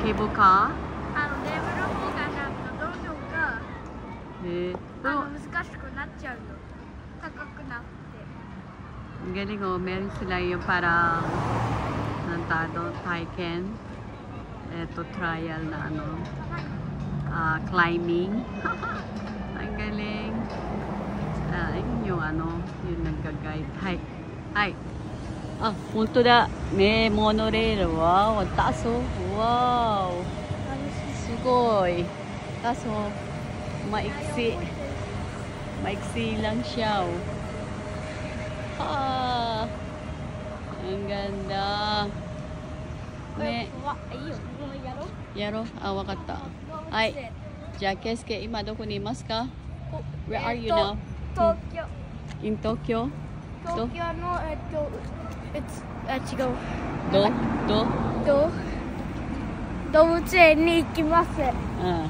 케이블 카? レーブル方がどんどんが難しくなっちゃうよ。高くなって。Ang galing oh, meron sila yung parang nantado, Taiken. Ito trial na ano, climbing. Ang galing. Ayun yung ano, yung nagka-guide. Hi. Ah, 本当だ。ね、モノレール。Wow, ang taas oh. Wow. Sugoy. Kaso, maiksi. Maiksi lang siya oh. Ah, ang ganda. Ne. Yaro? Ah, wakata. Ay. じゃあ、ケイスケ、今どこにいますか? Where are you now? 東京。In Tokyo? 東京の違う。動物園に行きます。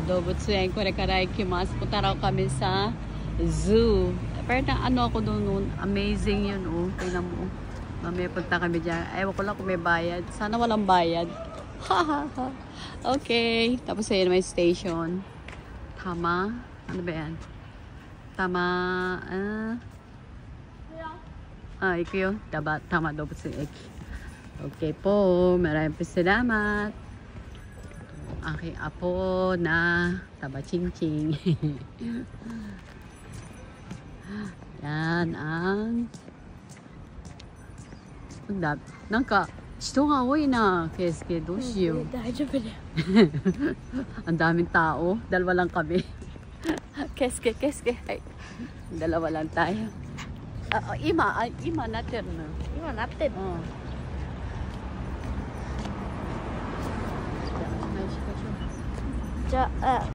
動物園これから行きます。Punta raw kami sa zoo. Pero na ano ako doon noon, amazing yun oh. Tingnan mo. Mamaya punta kami dyan. Ewan ko lang kung may bayad. Sana walang bayad. Okay. Tapos ayun may station. Tama. Ano ba yan? Tama. Iko yun. Tama daw po si Eki. Okay po. Maraming po salamat. Aking apo na taba ching ching. Yan angなんか人が多いな、ケイスケ。どうしよう。大丈夫だよ。Ang daming tao. Dalawa lang kami. Keske. Ay, dalawa lang tayo. Ima natin na. Ima natin.